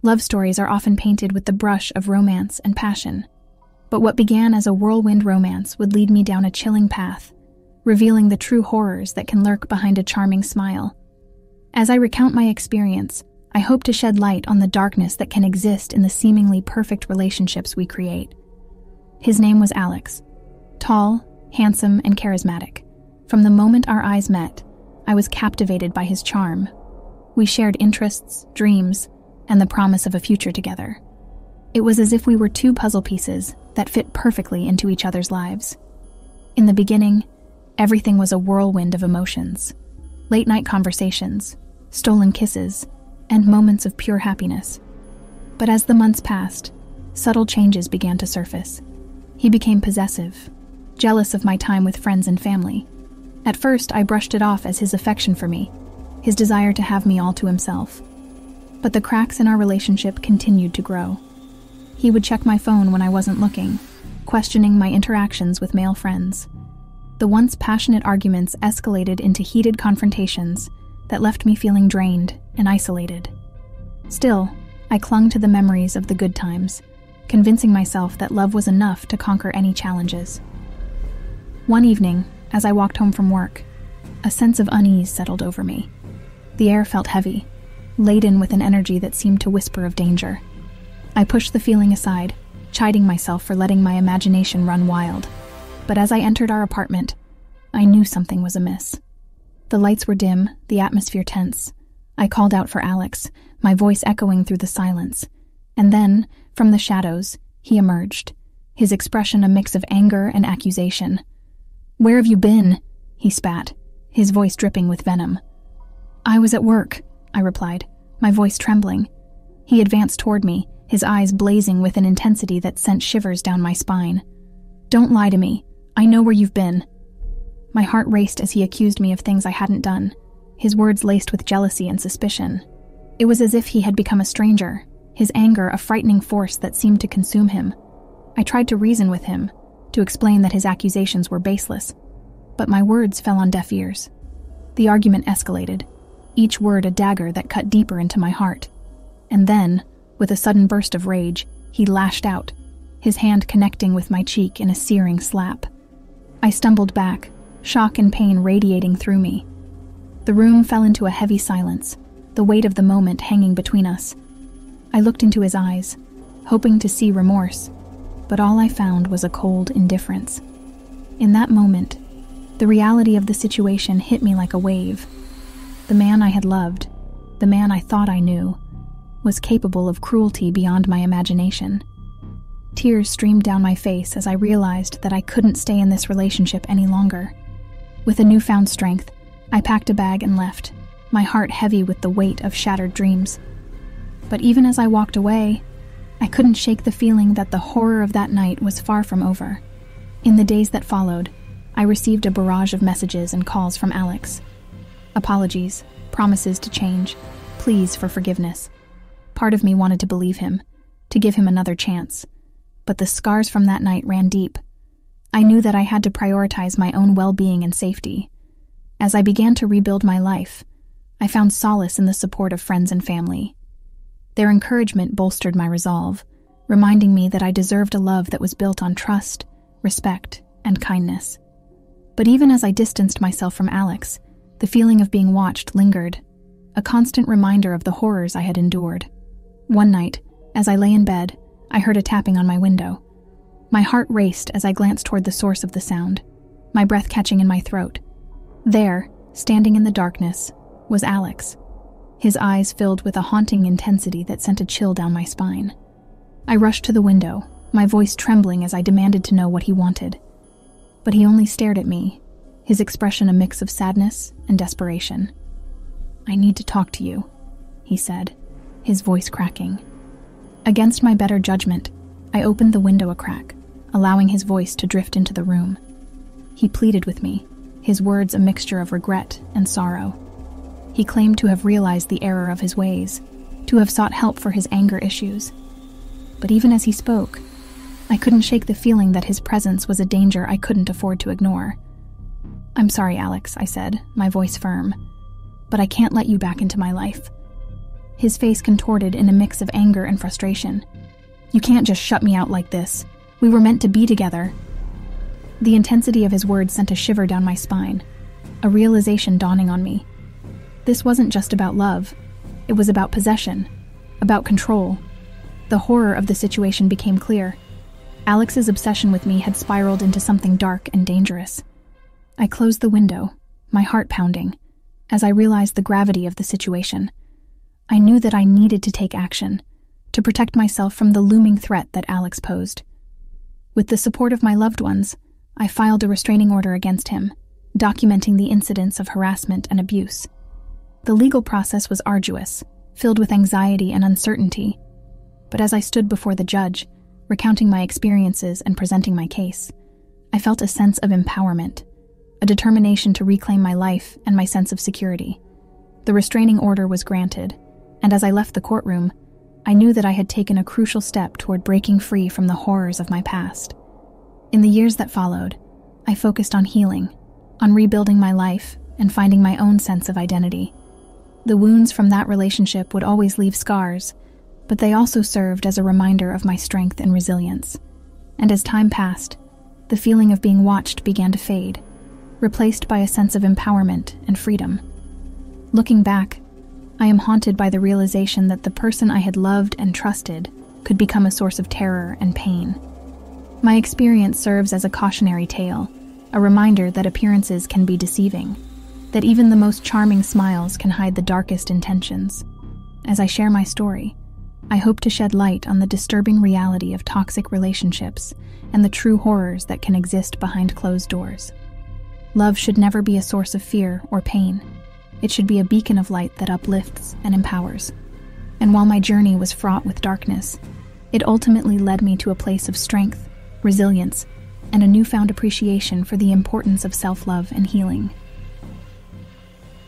Love stories are often painted with the brush of romance and passion. But what began as a whirlwind romance would lead me down a chilling path, revealing the true horrors that can lurk behind a charming smile. As I recount my experience, I hope to shed light on the darkness that can exist in the seemingly perfect relationships we create. His name was Alex. Tall, handsome, and charismatic. From the moment our eyes met, I was captivated by his charm. We shared interests, dreams, and the promise of a future together. It was as if we were two puzzle pieces that fit perfectly into each other's lives. In the beginning, everything was a whirlwind of emotions. Late-night conversations, stolen kisses, and moments of pure happiness. But as the months passed, subtle changes began to surface. He became possessive, jealous of my time with friends and family. At first, I brushed it off as his affection for me, his desire to have me all to himself. But the cracks in our relationship continued to grow. He would check my phone when I wasn't looking, questioning my interactions with male friends. The once passionate arguments escalated into heated confrontations that left me feeling drained and isolated. Still, I clung to the memories of the good times, convincing myself that love was enough to conquer any challenges. One evening, as I walked home from work, a sense of unease settled over me. The air felt heavy, laden with an energy that seemed to whisper of danger. I pushed the feeling aside, chiding myself for letting my imagination run wild. But as I entered our apartment, I knew something was amiss. The lights were dim, the atmosphere tense. I called out for Alex, my voice echoing through the silence. And then, from the shadows, he emerged, his expression a mix of anger and accusation. "Where have you been?" he spat, his voice dripping with venom. "I was at work," I replied, my voice trembling. He advanced toward me, his eyes blazing with an intensity that sent shivers down my spine. "Don't lie to me. I know where you've been." My heart raced as he accused me of things I hadn't done, his words laced with jealousy and suspicion. It was as if he had become a stranger, his anger a frightening force that seemed to consume him. I tried to reason with him, to explain that his accusations were baseless, but my words fell on deaf ears. The argument escalated, each word a dagger that cut deeper into my heart. And then, with a sudden burst of rage, he lashed out, his hand connecting with my cheek in a searing slap. I stumbled back, shock and pain radiating through me. The room fell into a heavy silence, the weight of the moment hanging between us. I looked into his eyes, hoping to see remorse, but all I found was a cold indifference. In that moment, the reality of the situation hit me like a wave. The man I had loved, the man I thought I knew, was capable of cruelty beyond my imagination. Tears streamed down my face as I realized that I couldn't stay in this relationship any longer. With a newfound strength, I packed a bag and left, my heart heavy with the weight of shattered dreams. But even as I walked away, I couldn't shake the feeling that the horror of that night was far from over. In the days that followed, I received a barrage of messages and calls from Alex. Apologies, promises to change, pleas for forgiveness. Part of me wanted to believe him, to give him another chance. But the scars from that night ran deep. I knew that I had to prioritize my own well-being and safety. As I began to rebuild my life, I found solace in the support of friends and family. Their encouragement bolstered my resolve, reminding me that I deserved a love that was built on trust, respect, and kindness. But even as I distanced myself from Alex, the feeling of being watched lingered, a constant reminder of the horrors I had endured. One night, as I lay in bed, I heard a tapping on my window. My heart raced as I glanced toward the source of the sound, my breath catching in my throat. There, standing in the darkness, was Alex, his eyes filled with a haunting intensity that sent a chill down my spine. I rushed to the window, my voice trembling as I demanded to know what he wanted. But he only stared at me, his expression a mix of sadness and desperation. "I need to talk to you," he said, his voice cracking. Against my better judgment, I opened the window a crack, allowing his voice to drift into the room. He pleaded with me, his words a mixture of regret and sorrow. He claimed to have realized the error of his ways, to have sought help for his anger issues. But even as he spoke, I couldn't shake the feeling that his presence was a danger I couldn't afford to ignore. "I'm sorry, Alex," I said, my voice firm, "but I can't let you back into my life." His face contorted in a mix of anger and frustration. "You can't just shut me out like this. We were meant to be together." The intensity of his words sent a shiver down my spine, a realization dawning on me. This wasn't just about love. It was about possession, about control. The horror of the situation became clear. Alex's obsession with me had spiraled into something dark and dangerous. I closed the window, my heart pounding, as I realized the gravity of the situation. I knew that I needed to take action, to protect myself from the looming threat that Alex posed. With the support of my loved ones, I filed a restraining order against him, documenting the incidents of harassment and abuse. The legal process was arduous, filled with anxiety and uncertainty, but as I stood before the judge, recounting my experiences and presenting my case, I felt a sense of empowerment, a determination to reclaim my life and my sense of security. The restraining order was granted, and as I left the courtroom, I knew that I had taken a crucial step toward breaking free from the horrors of my past. In the years that followed, I focused on healing, on rebuilding my life, and finding my own sense of identity. The wounds from that relationship would always leave scars, but they also served as a reminder of my strength and resilience. And as time passed, the feeling of being watched began to fade, replaced by a sense of empowerment and freedom. Looking back, I am haunted by the realization that the person I had loved and trusted could become a source of terror and pain. My experience serves as a cautionary tale, a reminder that appearances can be deceiving, that even the most charming smiles can hide the darkest intentions. As I share my story, I hope to shed light on the disturbing reality of toxic relationships and the true horrors that can exist behind closed doors. Love should never be a source of fear or pain. It should be a beacon of light that uplifts and empowers. And while my journey was fraught with darkness, it ultimately led me to a place of strength, resilience, and a newfound appreciation for the importance of self-love and healing.